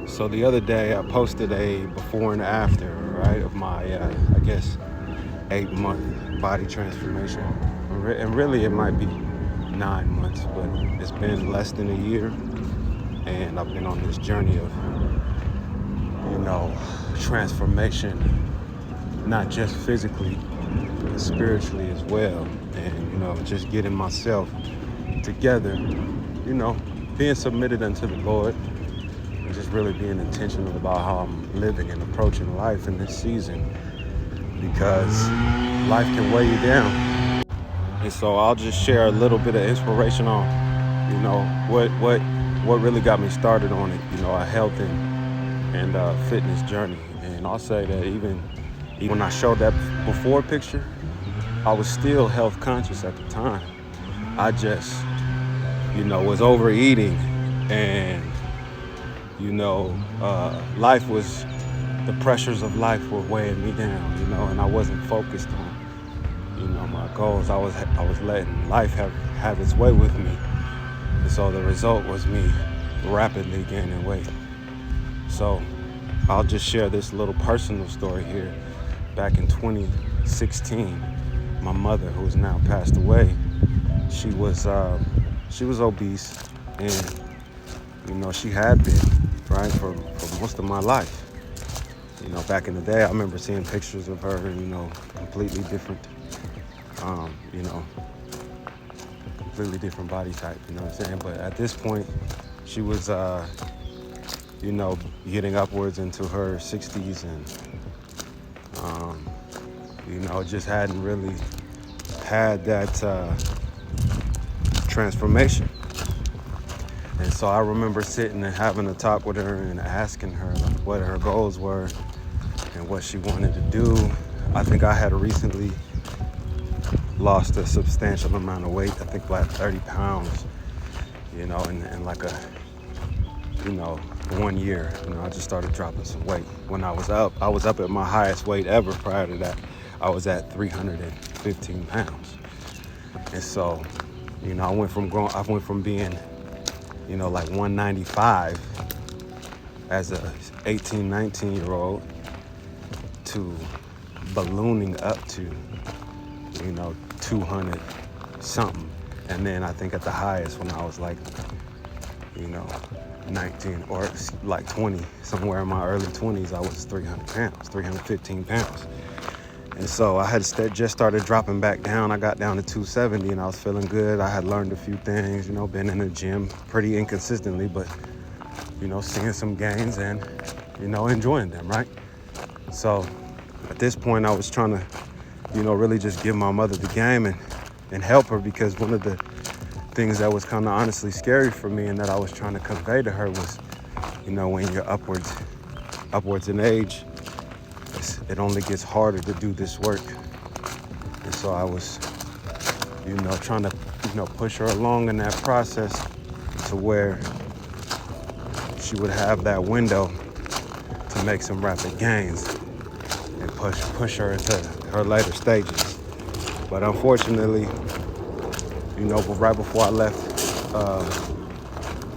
So the other day I posted a before and after, right, of my, I guess, 8-month body transformation. And really it might be 9 months, but it's been less than a year. And I've been on this journey of, transformation, not just physically, but spiritually as well. And, just getting myself together, being submitted unto the Lord, and just really being intentional about how I'm living and approaching life in this season, because life can weigh you down. And so I'll just share a little bit of inspiration on, what really got me started on it, a health and fitness journey. And I'll say that even when I showed that before picture, I was still health conscious at the time. I just, was overeating, and, life was, the pressures of life were weighing me down, and I wasn't focused on, my goals. I was letting life have its way with me. And so the result was me rapidly gaining weight. So I'll just share this little personal story here. Back in 2016, my mother, who's now passed away, she was obese, and she had been, right, for most of my life. Back in the day, I remember seeing pictures of her, completely different, completely different body type, you know what I'm saying? But at this point, she was, getting upwards into her 60s, and, just hadn't really had that transformation. And so I remember sitting and having a talk with her and asking her what her goals were and what she wanted to do. I think I had recently lost a substantial amount of weight. I think like 30 pounds, in like a, 1 year. I just started dropping some weight. When I was up at my highest weight ever. Prior to that, I was at 315 pounds. And so, I went from being, like 195 as a 18, 19-year-old to ballooning up to, 200 something. And then I think at the highest when I was like, 19 or like 20, somewhere in my early 20s, I was 315 pounds. And so I had just started dropping back down. I got down to 270 and I was feeling good. I had learned a few things, been in the gym pretty inconsistently, but, seeing some gains and, enjoying them, right? So at this point I was trying to, really just give my mother the game and help her, because one of the things that was kind of honestly scary for me and that I was trying to convey to her was, when you're upwards in age, it only gets harder to do this work. And so I was, trying to, push her along in that process to where she would have that window to make some rapid gains and push her into her later stages. But unfortunately, right before I left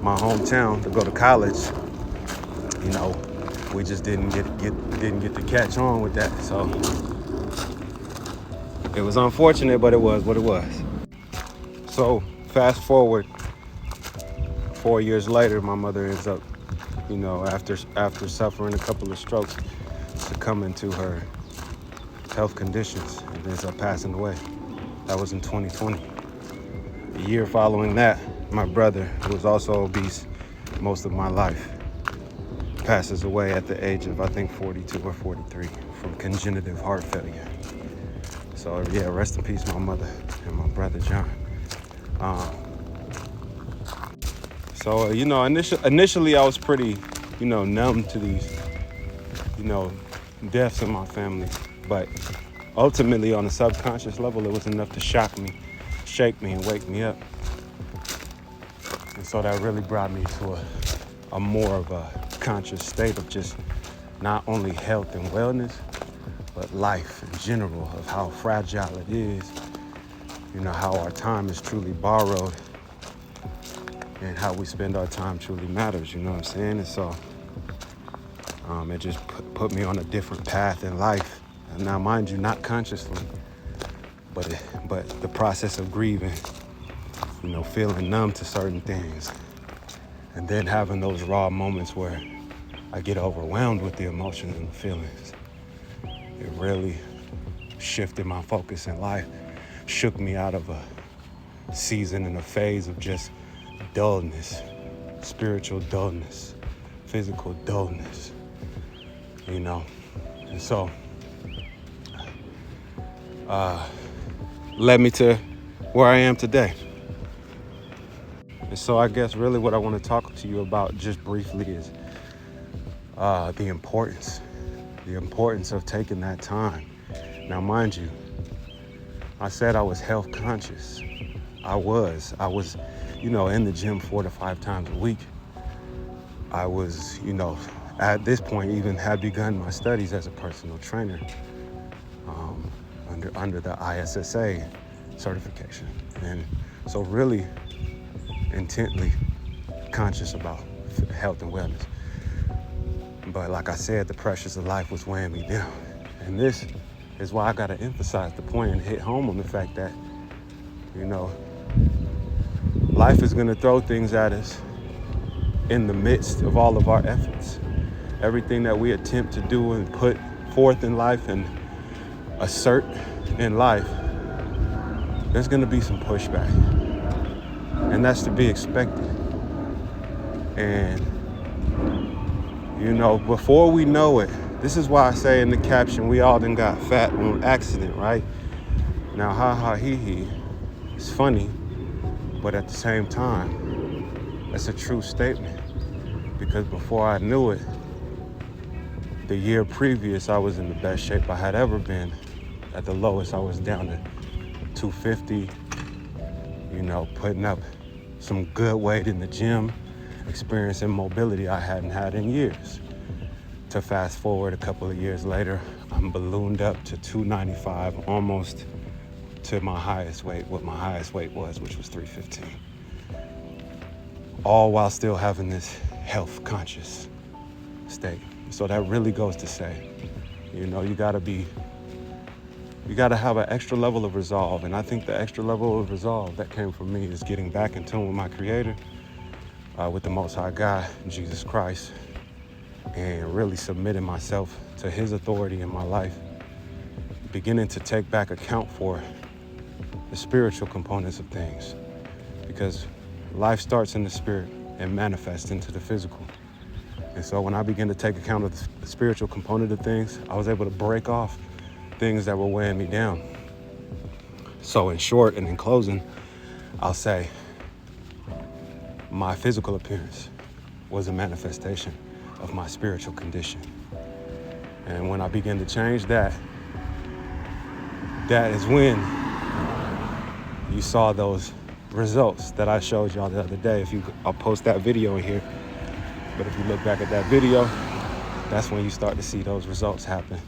my hometown to go to college, we just didn't get to catch on with that. So it was unfortunate, but it was what it was. So fast forward 4 years later, my mother ends up, after suffering a couple of strokes, succumbing to her health conditions and ends up passing away. That was in 2020. A year following that, my brother, who was also obese most of my life, passes away at the age of, I think, 42 or 43 from congenital heart failure. So yeah, rest in peace, my mother and my brother John. So initially I was pretty, numb to these, deaths in my family, but ultimately on a subconscious level, it was enough to shock me, shake me, and wake me up. And so that really brought me to a more of a conscious state of just not only health and wellness, but life in general, of how fragile it is, how our time is truly borrowed, and how we spend our time truly matters, you know what I'm saying? And so It just put me on a different path in life. And now, mind you, not consciously, but the process of grieving, feeling numb to certain things, and then having those raw moments where I get overwhelmed with the emotions and the feelings. It really shifted my focus in life, shook me out of a season and a phase of just dullness, spiritual dullness, physical dullness, And so, led me to where I am today. And so I guess really what I want to talk to you about just briefly is the importance of taking that time. Now, mind you, I said I was health conscious. I was, in the gym 4 to 5 times a week. I was, at this point even had begun my studies as a personal trainer under the ISSA certification. And so really intently conscious about health and wellness. But like I said, the pressures of life was weighing me down. And this is why I got to emphasize the point and hit home on the fact that, life is going to throw things at us in the midst of all of our efforts. Everything that we attempt to do and put forth in life and assert in life, there's going to be some pushback. And that's to be expected. And, before we know it, this is why I say in the caption, we all done got fat on accident, right? Now, ha ha he he, it's funny, but at the same time, that's a true statement. Because before I knew it, the year previous, I was in the best shape I had ever been. At the lowest, I was down to 250, putting up some good weight in the gym, experiencing mobility I hadn't had in years. To fast forward a couple of years later, I'm ballooned up to 295, almost to my highest weight, what my highest weight was, which was 315. All while still having this health conscious state. So that really goes to say, you gotta have an extra level of resolve. And I think the extra level of resolve that came from me is getting back in tune with my Creator, with the Most High God, Jesus Christ, and really submitting myself to His authority in my life, beginning to take back account for the spiritual components of things, because life starts in the spirit and manifests into the physical. And so when I began to take account of the spiritual component of things, I was able to break off things that were weighing me down. So in short and in closing, I'll say my physical appearance was a manifestation of my spiritual condition. And when I began to change that is when you saw those results that I showed y'all the other day. I'll post that video in here. But if you look back at that video, that's when you start to see those results happen.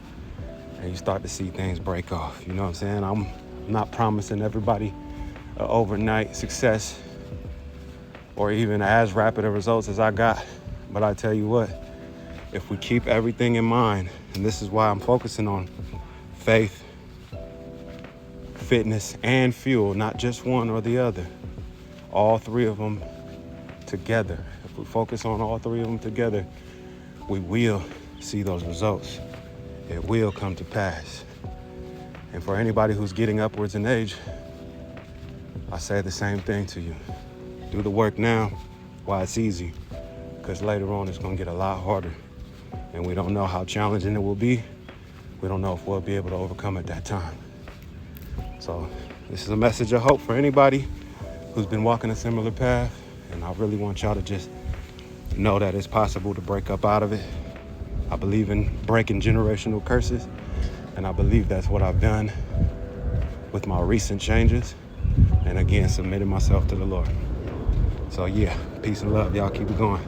And you start to see things break off. You know what I'm saying? I'm not promising everybody an overnight success or even as rapid a results as I got. But I tell you what, if we keep everything in mind, and this is why I'm focusing on faith, fitness, and fuel, not just one or the other, all three of them together. If we focus on all three of them together, we will see those results. It will come to pass. And for anybody who's getting upwards in age, I say the same thing to you. Do the work now while it's easy, because later on it's going to get a lot harder. And we don't know how challenging it will be. We don't know if we'll be able to overcome at that time. So this is a message of hope for anybody who's been walking a similar path. And I really want y'all to just know that it's possible to break up out of it. I believe in breaking generational curses. And I believe that's what I've done with my recent changes. And again, submitting myself to the Lord. So yeah, peace and love. Y'all keep it going.